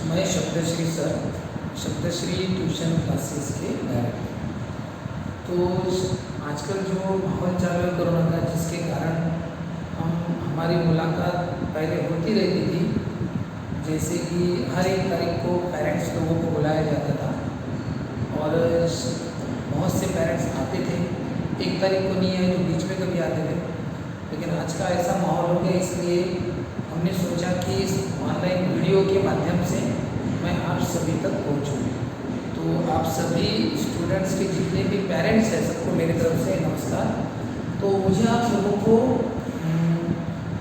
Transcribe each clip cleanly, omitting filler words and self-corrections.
मैं शब्दश्री sir, शब्दश्री tuition classes के director. तो आजकल जो माहौल चालू है कोरोना का, जिसके कारण हमारी मुलाकात पहले होती रहती थी, जैसे कि हर एक तारीख को पेरेंट्स लोगों को बुलाया जाता था और बहुत से पेरेंट्स आते थे। एक तारीख को नहीं है तो बीच में कभी आते थे, लेकिन आज का ऐसा माहौल हो गया, इसलिए हमने सोचा कि इस ऑनलाइन वीडियो के माध्यम से मैं आप सभी तक पहुंचूं। तो आप सभी स्टूडेंट्स के जितने भी पेरेंट्स हैं, सबको मेरी तरफ से नमस्कार। तो मुझे आप लोगों को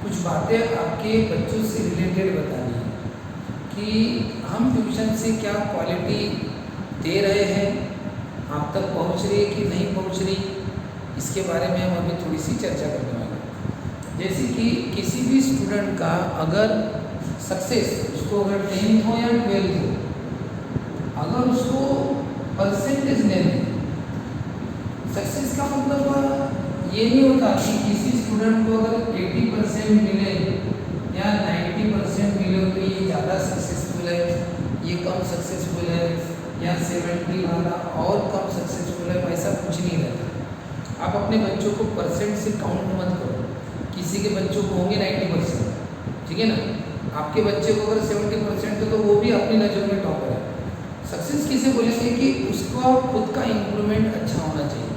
कुछ बातें आपके बच्चों से रिलेटेड बतानी है कि हम ट्यूशन से क्या क्वालिटी दे रहे हैं, आप तक पहुंच रही है कि नहीं पहुंच रही, इसके बारे में हम अभी थोड़ी सी चर्चा करने वाले हैं। जैसे कि किसी भी स्टूडेंट का अगर सक्सेस, उसको अगर 10th हो या 12th हो, अगर उसको परसेंटेज लेने, सक्सेस का मतलब ये नहीं होता कि किसी स्टूडेंट को अगर 80% मिले या 90% मिले तो ये ज़्यादा सक्सेसफुल है, ये कम सक्सेसफुल है, या 70 वाला और कम सक्सेसफुल है, ऐसा कुछ नहीं रहता। आप अपने बच्चों को परसेंट से काउंट मत करो। किसी के बच्चों को होंगे 90%, ठीक है ना, आपके बच्चे को अगर 70% है तो वो भी अपनी नज़र में टॉपर है। सक्सेस किसे बोलेंगे कि उसका खुद का इम्प्रूवमेंट अच्छा होना चाहिए।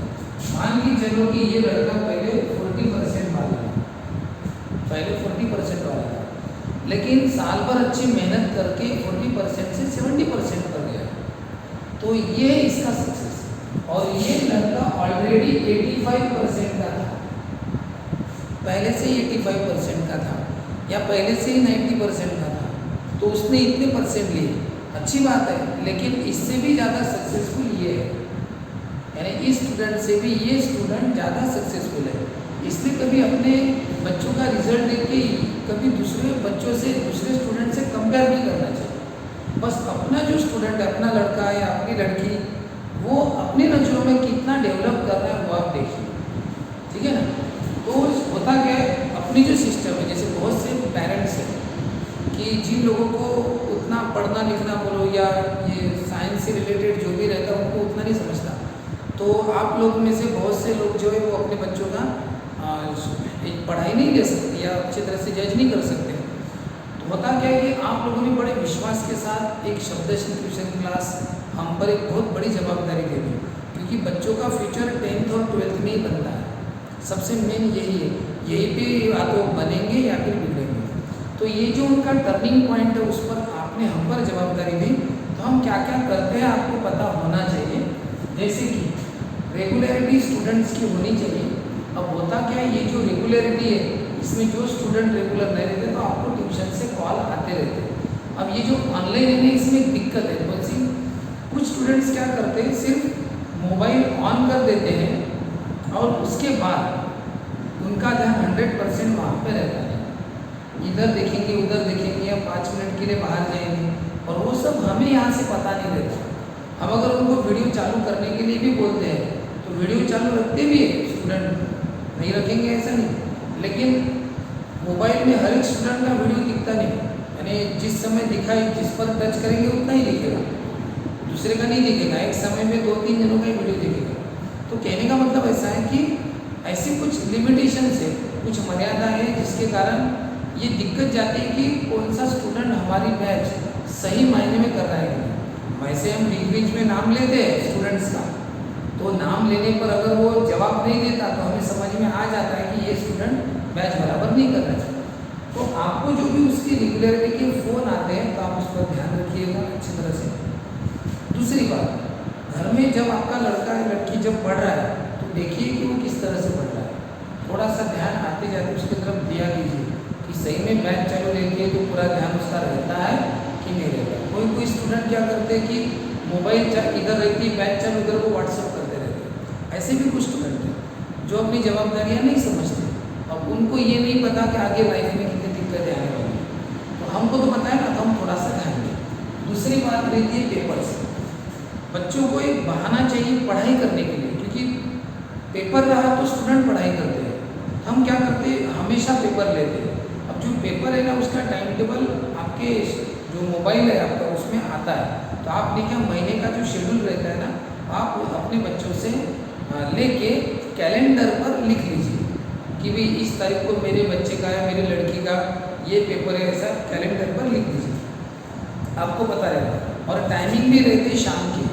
मान के चलो कि ये लड़का पहले 40% वाला था, पहले 40% वाला था, लेकिन साल भर अच्छी मेहनत करके 40% से 70% पर गया, तो ये इसका सक्सेस है। और ये लड़का ऑलरेडी 85% का था, पहले से ही 85% का था, या पहले से ही 90% का था, तो उसने इतने परसेंट लिए, अच्छी बात है, लेकिन इससे भी ज़्यादा सक्सेसफुल ये है, यानी इस स्टूडेंट से भी ये स्टूडेंट ज़्यादा सक्सेसफुल है। इसलिए कभी अपने बच्चों का रिजल्ट देख के कभी दूसरे बच्चों से, दूसरे स्टूडेंट से कंपेयर नहीं करना चाहिए। बस अपना जो स्टूडेंट है, अपना लड़का है या अपनी लड़की, वो अपनी नज़रों में कितना डेवलप कर रहा है वो आप देखिए, ठीक है ना। तो होता क्या है, अपनी जो सिस्टम है, जैसे बहुत से पेरेंट्स हैं कि जिन लोगों को उतना पढ़ना लिखना बोलो या ये साइंस से रिलेटेड जो भी रहता है उनको उतना नहीं समझता, तो आप लोग में से बहुत से लोग जो है वो अपने बच्चों का एक पढ़ाई नहीं ले सकते या अच्छी तरह से जज नहीं कर सकते। तो होता क्या है कि आप लोगों ने बड़े विश्वास के साथ एक शब्दश्री ट्यूशन क्लास हम पर एक बहुत बड़ी जवाबदारी दे दी, क्योंकि बच्चों का फ्यूचर 10th और 12th में ही बनता है। सबसे मेन यही है, यही पे या तो बनेंगे या फिर बिगड़ेंगे। तो ये जो उनका टर्निंग पॉइंट है, उस पर आपने हम पर जवाबदारी दी, तो हम क्या क्या करते हैं आपको पता होना चाहिए। जैसे कि रेगुलरिटी स्टूडेंट्स की होनी चाहिए। अब होता क्या है, ये जो रेगुलरिटी है, इसमें जो स्टूडेंट रेगुलर नहीं रहते तो आपको ट्यूशन से कॉल आते रहते हैं। अब ये जो ऑनलाइन है इसमें एक दिक्कत है, कौन सी, कुछ स्टूडेंट्स क्या करते हैं, सिर्फ मोबाइल ऑन कर देते हैं और उसके बाद उनका ध्यान 100% वहाँ पर रहता है, इधर देखेंगे उधर देखेंगे या 5 मिनट के लिए बाहर जाएंगे, और वो सब हमें यहाँ से पता नहीं रहता। हम अगर उनको वीडियो चालू करने के लिए भी बोलते हैं तो वीडियो चालू रखते भी है स्टूडेंट, नहीं रखेंगे ऐसा नहीं, लेकिन मोबाइल में हर एक स्टूडेंट का वीडियो दिखता नहीं, यानी जिस समय दिखाई, जिस पर टच करेंगे उतना ही दिखेगा, दूसरे का नहीं दिखेगा। एक समय में 2-3 जनों का ही वीडियो दिखेगा। तो कहने का मतलब ऐसा है कि ऐसी कुछ लिमिटेशंस है, कुछ मर्यादा है, जिसके कारण ये दिक्कत जाती है कि कौन सा स्टूडेंट हमारी बैच सही मायने में कर रहा है। वैसे हम बीच में नाम लेते हैं स्टूडेंट्स का, तो नाम लेने पर अगर वो जवाब नहीं देता तो हमें समझ में आ जाता है कि ये स्टूडेंट बैच बराबर नहीं करना चाहिए। तो आपको जो भी उसकी रेगुलरिटी के फ़ोन आते हैं तो आप उस पर ध्यान रखिएगा अच्छी तरह से। दूसरी बात, घर में जब आपका लड़का या लड़की जब पढ़ रहा है तो देखिए कि वो किस तरह से पढ़ रहा है, थोड़ा सा ध्यान आते जाते उसकी तरफ दिया कीजिए कि सही में बैच चालू रहती है तो पूरा ध्यान उसका रहता है कि नहीं रहता। कोई स्टूडेंट क्या करते हैं कि मोबाइल इधर रहती है, बैच चालू उधर वो व्हाट्सअप करते रहते हैं। ऐसे भी कुछ स्टूडेंट हैं जो अपनी जवाबदारियाँ नहीं समझते, अब उनको ये नहीं पता कि आगे लाइफ में कितनी दिक्कतें आने वाली हैं। तो हमको तो पता है ना, तो हम थोड़ा सा ध्यान दें। दूसरी बात रहती है पेपर्स। बच्चों को एक बहाना चाहिए पढ़ाई करने के लिए, क्योंकि पेपर रहा तो स्टूडेंट पढ़ाई करते हैं, हम क्या करते हैं, हमेशा पेपर लेते हैं। अब जो पेपर है ना, उसका टाइम टेबल आपके जो मोबाइल है आपका उसमें आता है। तो आपने क्या महीने का जो शेड्यूल रहता है ना, आप अपने बच्चों से लेके कैलेंडर पर लिख लीजिए कि भाई इस तारीख को मेरे बच्चे का है, मेरी लड़की का ये पेपर है, ऐसा कैलेंडर पर लिख दीजिए, आपको पता रहेगा। और टाइमिंग भी रहती है शाम की।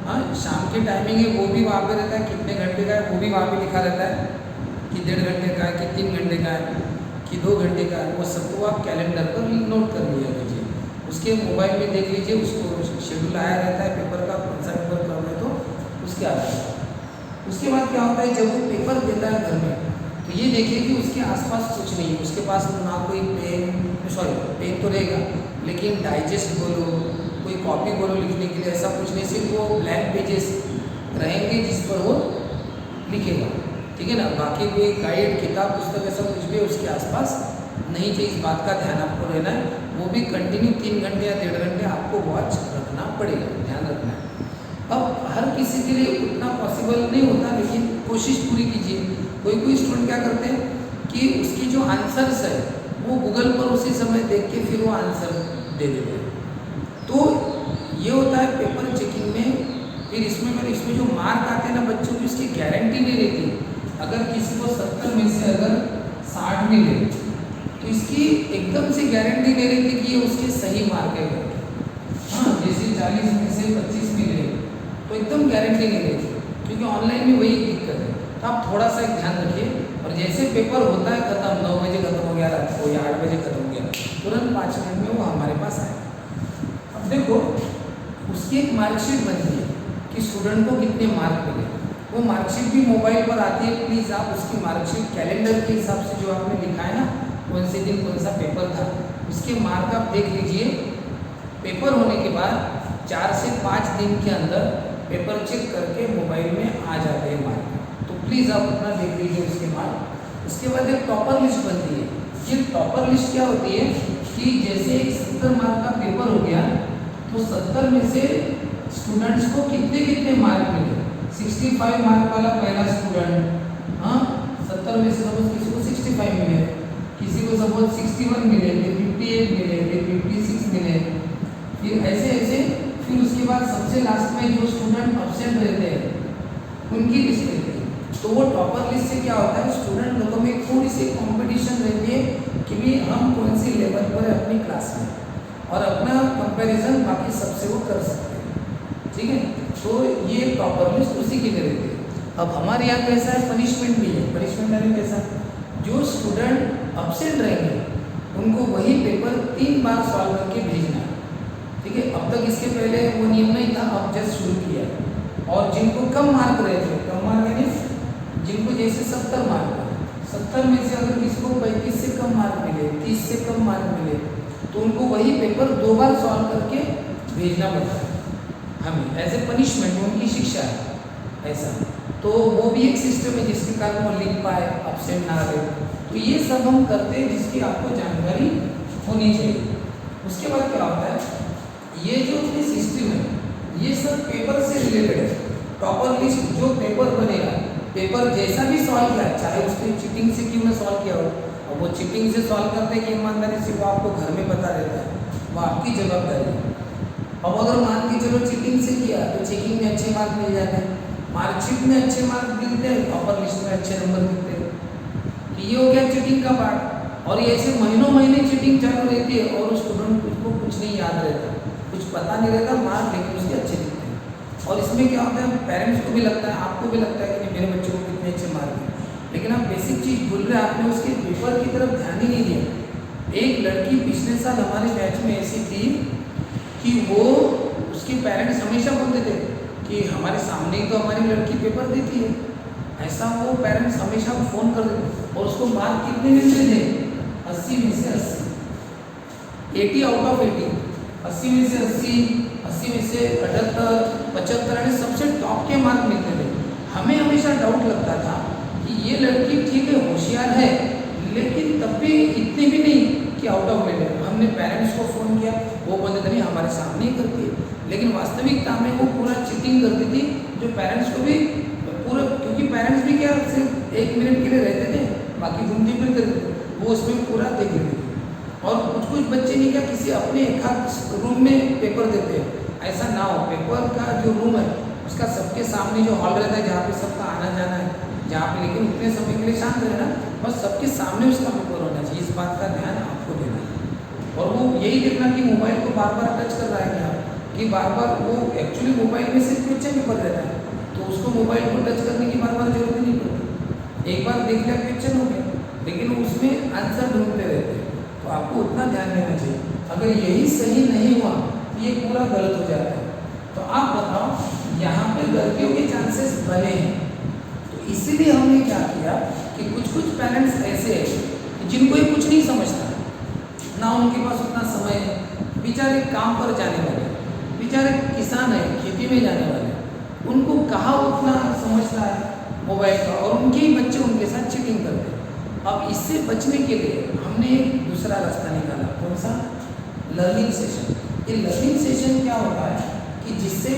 हाँ, शाम की टाइमिंग है वो भी वहाँ पे रहता है, कितने घंटे का है वो भी वहाँ पे लिखा रहता है कि 1.5 घंटे का है, कि 3 घंटे का है, कि 2 घंटे का है, वो सबको आप कैलेंडर पर नोट कर लिया कीजिए। उसके मोबाइल में देख लीजिए, उसको शेड्यूल आया रहता है पेपर का, कौन सा पेपर कब है, तो उसके आता है। उसके बाद क्या होता है, जब वो पेपर देता है घर में, तो ये देखिए कि उसके आसपास कुछ नहीं है, उसके पास ना कोई पेन तो रहेगा, लेकिन डाइजेस्ट बोलो, कोई कॉपी बोलो लिखने के लिए, ऐसा कुछ नहीं, सिर्फ वो ब्लैंक पेजेस रहेंगे जिस पर वो लिखेगा, ठीक है ना। बाकी कोई गाइड, किताब, पुस्तक ऐसा कुछ भी उसके आसपास नहीं चाहिए। इस बात का ध्यान आपको रहना है। वो भी कंटिन्यू 3 घंटे या 1.5 घंटे आपको वॉच रखना पड़ेगा, ध्यान रखना है। अब हर किसी के लिए उतना पॉसिबल नहीं होता, लेकिन कोशिश पूरी कीजिए। कोई स्टूडेंट क्या करते हैं कि उसकी जो आंसर्स है वो गूगल पर उसी समय देख के फिर वो आंसर दे देते हैं। तो ये होता है पेपर चेकिंग में। फिर इसमें जो मार्क आते हैं ना बच्चों की, उसकी गारंटी नहीं रहती। अगर किसी को 70 में से अगर 60 मिले तो इसकी एकदम से गारंटी नहीं रहती कि ये उसके सही मार्क है। हाँ, जैसे 40 में से 25 मिले तो एकदम गारंटी नहीं रहती, क्योंकि ऑनलाइन में वही दिक्कत है। तो आप थोड़ा सा ध्यान रखिए। और जैसे पेपर होता है खत्म, 9 बजे खत्म हो गया रात को या 8 बजे खत्म हो गया, तुरंत 5 मिनट में वो हमारे पास आए। अब देखो, उसकी एक मार्कशीट बनती है कि स्टूडेंट को कितने मार्क मिले। वो मार्कशीट भी मोबाइल पर आती है। प्लीज़ आप उसकी मार्कशीट कैलेंडर के हिसाब से जो आपने लिखा है ना, कौन से दिन कौन सा पेपर था, उसके मार्क आप देख लीजिए। पेपर होने के बाद 4 से 5 दिन के अंदर पेपर चेक करके मोबाइल में आ जाते हैं मार्क। तो प्लीज़ आप अपना देख लीजिए उसके मार्क। उसके बाद एक टॉपर लिस्ट बनती है। ये टॉपर लिस्ट क्या होती है कि जैसे 70 मार्क का पेपर हो गया, तो 70 में से स्टूडेंट्स को कितने कितने मार्क मिले। 65 मार्क वाला पहला स्टूडेंट, हाँ, 70 में से सपोज किसी को 65 मिले, किसी को सपोज 61 मिले, फिर 58 मिले, फिर 56 मिले, फिर ऐसे ऐसे। फिर उसके बाद सबसे लास्ट में जो स्टूडेंट अब्सेंट रहते हैं उनकी लिस्ट रहती है। तो वो टॉपर लिस्ट से क्या होता है, स्टूडेंट लोगों में थोड़ी सी कंपटीशन रहती है कि भी हम कौन सी लेवल पर है अपनी क्लास में, और अपना कंपैरिजन बाकी सबसे वो कर सकते हैं, ठीक है। तो ये टॉपर लिस्ट उसी के लिए रहती है। अब हमारे यहाँ कैसा है, पनिशमेंट भी है। पनिशमेंट यानी कैसा, जो स्टूडेंट अब्सेंट रहेंगे उनको वही पेपर 3 बार सॉल्व करके भेजना है, ठीक है। अब तक इसके पहले वो नियम नहीं था, अब जस्ट शुरू किया है। और जिनको कम मार्क रहे थे, कम मार्क यानी जिनको जैसे 70 मार्क, 70 में से अगर किसी को 35 से कम मार्क मिले, 30 से कम मार्क मिले, तो उनको वही पेपर 2 बार सॉल्व करके भेजना पड़ता है हमें, एज ए पनिशमेंट, उनकी शिक्षा है ऐसा। तो वो भी एक सिस्टम है जिसके कारण वो लिख पाए, अब्सेंट ना रहे। तो ये सब हम करते हैं जिसकी आपको जानकारी होनी चाहिए। उसके बाद क्या होता है, ये जो अपनी सिस्टम है ये सब पेपर से रिलेटेड है। टॉपर लिस्ट जो पेपर बनेगा, पेपर जैसा भी सॉल्व किया, चाहे उसने चीटिंग से क्यों ना सॉल्व किया हो, और वो चीटिंग से सॉल्व करते कि ईमानदारी से, वो आपको घर में पता रहता है, वो आपकी जवाबदारी है। अब अगर मान के चलो चीटिंग से किया तो चेकिंग में अच्छे मार्क मिल जाते हैं, मार्कशीट में अच्छे मार्क मिलते हैं, टॉपर लिस्ट में अच्छे नंबर मिलते हैं। तो ये हो गया चीटिंग का पार्ट। और ये ऐसे महीनों महीने चीटिंग चालू रहती है और उस स्टूडेंट को कुछ नहीं याद रहता, कुछ पता नहीं रहता, मार्क लेकिन उसके अच्छे दिखते हैं। और इसमें क्या होता है, पेरेंट्स को भी लगता है, आपको भी लगता है कि मेरे बच्चे को कितने अच्छे मार्क हैं, लेकिन आप बेसिक चीज़ भूल रहे, आपने उसके पेपर की तरफ ध्यान ही नहीं दिया। एक लड़की पिछले साल हमारे बैच में ऐसी थी कि वो, उसके पेरेंट्स हमेशा बोलते थे कि हमारे सामने ही तो हमारी लड़की पेपर देती है, ऐसा वो पेरेंट्स हमेशा फ़ोन कर देते। और उसको मार्क कितने मिलते थे, 80 में से 80, 80 आउट ऑफ 80, 80 में से 80, 80 में से 78, 75 यानी सबसे टॉप के मार्क मिलते थे। हमें हमेशा डाउट लगता था कि ये लड़की ठीक है, होशियार है, लेकिन तब भी इतनी भी नहीं कि आउट ऑफ ले। हमने पेरेंट्स को फ़ोन किया, वो बोलते थे नहीं हमारे सामने ही करती है, लेकिन वास्तविकता में वो पूरा चीटिंग करती थी, जो पेरेंट्स को भी पूरा, क्योंकि पेरेंट्स भी क्या सिर्फ 1 मिनट के लिए रहते थे, बाकी घूमते फिरते थे, वो उसमें पूरा देख लेते थे। और कुछ कुछ बच्चे नहीं क्या किसी अपने एक रूम में पेपर देते हैं, ऐसा ना हो। पेपर का जो रूम है उसका सबके सामने जो हॉल रहता है जहाँ पे सबका आना जाना है, जहाँ पे लेकिन उतने समय के लिए शांत रहना, बस सबके सामने उसका पेपर होना चाहिए। इस बात का ध्यान आपको देना है। और वो यही देखना कि मोबाइल को बार बार टच कर रहा है क्या, कि बार बार वो एक्चुअली मोबाइल में सिर्फ क्वेश्चन पेपर रहता है, तो उसको मोबाइल को टच करने की बार बार जरूरत नहीं पड़ती। एक बार देख लिया क्वेश्चन हो गया, लेकिन उसमें आंसर ढूंढते रहते हैं, तो आपको उतना ध्यान देना चाहिए। अगर यही सही नहीं हुआ तो ये पूरा गलत हो जाता है। तो आप बताओ यहाँ पे गलतियों के चांसेस बने हैं, तो इसीलिए हमने क्या किया कि कुछ कुछ पेरेंट्स ऐसे हैं जिनको ये कुछ नहीं समझता, ना उनके पास उतना समय है, बेचारे काम पर जाने वाले, बेचारे किसान है, खेती में जाने वाले, उनको कहाँ उतना समझता है मोबाइल का, और उनके ही बच्चे उनके साथ चीटिंग करते हैं। अब इससे बचने के लिए हमने एक दूसरा रास्ता निकाला। कौन सा? Learning session. ये लर्निंग सेशन क्या होता है कि जिससे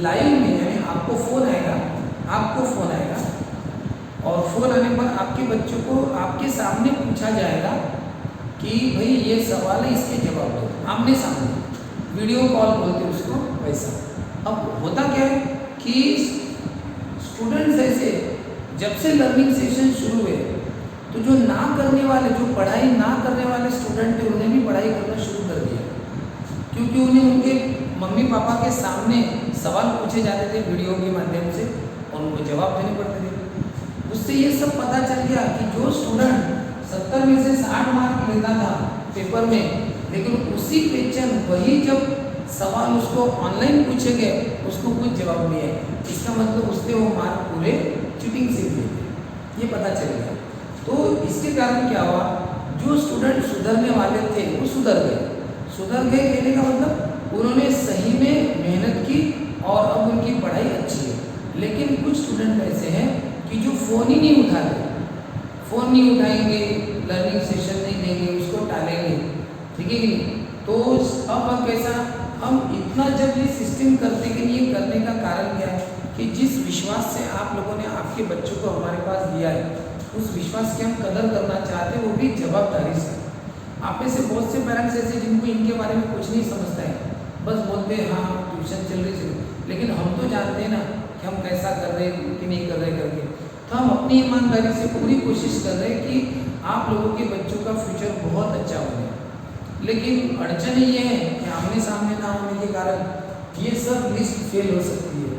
लाइव में यानी आपको फ़ोन आएगा, और फ़ोन आने पर आपके बच्चों को आपके सामने पूछा जाएगा कि भाई ये सवाल है, इसके जवाब दो, आमने सामने, वीडियो कॉल बोलते हैं उसको, वैसा। अब होता क्या है कि स्टूडेंट्स ऐसे जब से लर्निंग सेशन शुरू हुए तो जो ना करने वाले, जो पढ़ाई ना करने वाले स्टूडेंट थे, उन्हें भी पढ़ाई करना शुरू कर दिया, क्योंकि उन्हें उनके मम्मी पापा के सामने सवाल पूछे जाते थे वीडियो के माध्यम से और उनको जवाब देने पड़ते थे। उससे ये सब पता चल गया कि जो स्टूडेंट 70 में से 60 मार्क लेता था पेपर में, लेकिन उसी क्वेश्चन वही जब सवाल उसको ऑनलाइन पूछे गए उसको कुछ जवाब नहीं है, इसका मतलब उसने वो मार्क पूरे चीटिंग से दिए थे, ये पता चल गया। तो इसके कारण क्या हुआ, जो स्टूडेंट सुधरने वाले थे वो सुधर गए कहने का मतलब उन्होंने सही में मेहनत की और अब उनकी पढ़ाई अच्छी है। लेकिन कुछ स्टूडेंट ऐसे हैं कि जो फ़ोन ही नहीं उठाते, फ़ोन नहीं उठाएंगे, लर्निंग सेशन नहीं देंगे, उसको टालेंगे, ठीक है कि नहीं। तो अब कैसा, हम इतना जब ये सिस्टम करते कि ये करने का कारण क्या है कि जिस विश्वास से आप लोगों ने आपके बच्चों को हमारे पास दिया है, उस विश्वास की हम कदर करना चाहते हैं, वो भी जवाबदारी से। आप में से बहुत से पेरेंट्स ऐसे जिनको इनके बारे में कुछ नहीं समझता है, बस बोलते हैं हाँ ट्यूशन चल रही, लेकिन हम तो जानते हैं ना कि हम कैसा कर रहे हैं कि नहीं कर रहे करके। तो हम अपनी ईमानदारी से पूरी कोशिश कर रहे हैं कि आप लोगों के बच्चों का फ्यूचर बहुत अच्छा बने। लेकिन अड़चन ये है कि आमने सामने ना होने के कारण ये सब लिस्ट फेल हो सकती है।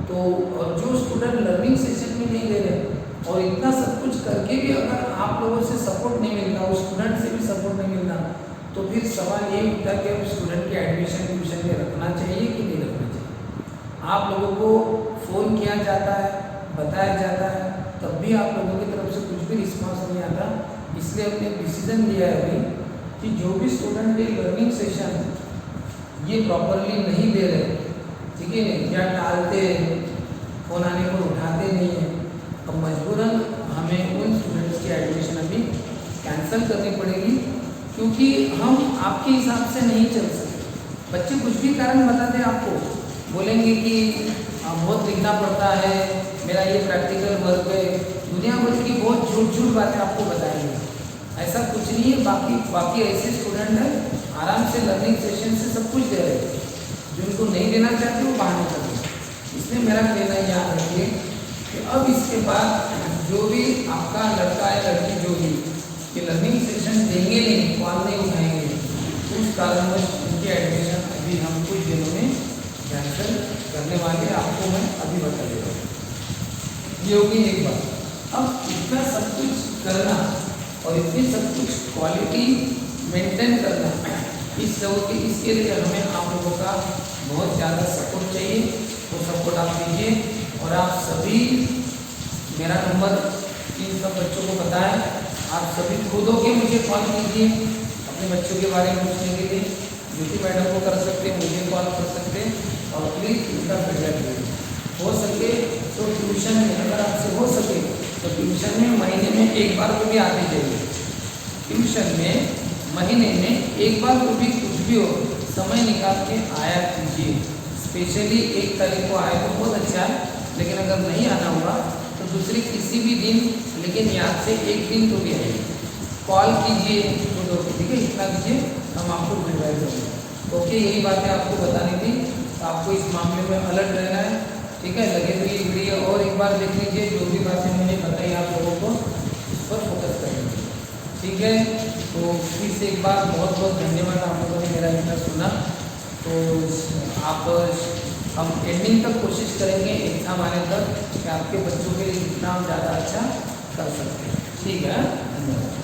तो और जो स्टूडेंट लर्निंग सेशन में नहीं दे रहे और इतना सब कुछ करके भी अगर आप लोगों से सपोर्ट नहीं मिलता, उस स्टूडेंट से भी सपोर्ट नहीं मिलता, तो फिर सवाल ये उठता है कि उस स्टूडेंट के एडमिशन ट्यूशन में रखना चाहिए कि नहीं रखना चाहिए। आप लोगों को फ़ोन किया जाता है, बताया जाता है, तब भी आप लोगों की तरफ से कुछ भी रिस्पॉन्स नहीं आता। इसलिए हमने डिसीजन लिया है अभी कि जो भी स्टूडेंट ये लर्निंग सेशन ये प्रॉपरली नहीं दे रहे, ठीक है नहीं, या टालते, फ़ोन आने पर उठाते नहीं हैं, अब मजबूरन हमें उन स्टूडेंट्स की एडमिशन अभी कैंसिल करनी पड़ेगी, क्योंकि हम आपके हिसाब से नहीं चल सकते। बच्चे कुछ भी कारण बताते हैं आपको, बोलेंगे कि बहुत लिखना पड़ता है, मेरा ये प्रैक्टिकल वर्क है, दुनिया भर की बहुत झूठ बातें आपको बताएंगे। ऐसा कुछ नहीं है। बाकी ऐसे स्टूडेंट हैं आराम से लर्निंग सेशन से सब कुछ दे रहे हैं, जिनको नहीं देना चाहते वो बहाने करते हैं। इसलिए मेरा कहना याद रखिए कि अब इसके बाद जो भी आपका लड़का या लड़की जो भी ये लर्निंग सेशन देंगे नहीं, कॉल नहीं उठाएंगे, उस कारणवश उनकी एडमिशन अभी हम कुछ दिनों में कैंसिल करने वाले, आपको मैं अभी बता दे रहा हूँ। ये होगी एक बात। अब इतना सब कुछ करना और इतनी सब कुछ क्वालिटी मेंटेन करना, इसके लिए हमें आप लोगों का बहुत ज़्यादा सपोर्ट चाहिए। तो सपोर्ट आप दीजिए और आप सभी, मेरा नंबर इन सब बच्चों को बताएं, आप सभी खुद होके मुझे कॉल कीजिए अपने बच्चों के बारे में पूछने के लिए। ज्योति मैडम को कर सकते हैं, मुझे कॉल कर सकते हैं, और प्लीज़ इनका फीडबैक दीजिए। हो सके तो ट्यूशन में, अगर आपसे हो सके तो ट्यूशन में महीने में एक बार को भी आते जाइए। ट्यूशन में महीने में एक बार को भी कुछ भी हो, समय निकाल के आया कीजिए। स्पेशली 1 तारीख को आए तो बहुत अच्छा है, लेकिन अगर नहीं आना हुआ तो दूसरे किसी भी दिन, लेकिन याद से एक दिन तो भी आइए। कॉल कीजिए खुद होकर, ठीक है, इतना कीजिए, हम आपको भिजवाई देंगे। ओके, यही बातें आपको बतानी थी, तो आपको इस मामले में अलर्ट रहना है, ठीक है। लगे तो ये वीडियो और एक बार देख लीजिए, जो भी बातें मैंने बताई आप लोगों को उस पर फोकस करेंगे, ठीक है। तो फिर से एक बार बहुत बहुत धन्यवाद, आप लोगों ने मेरा इतना सुना। तो आप हम एंडिंग तक कोशिश करेंगे एग्ज़ाम आने तक कि आपके बच्चों के लिए जितना हम ज़्यादा अच्छा कर सकते हैं, ठीक है। धन्यवाद।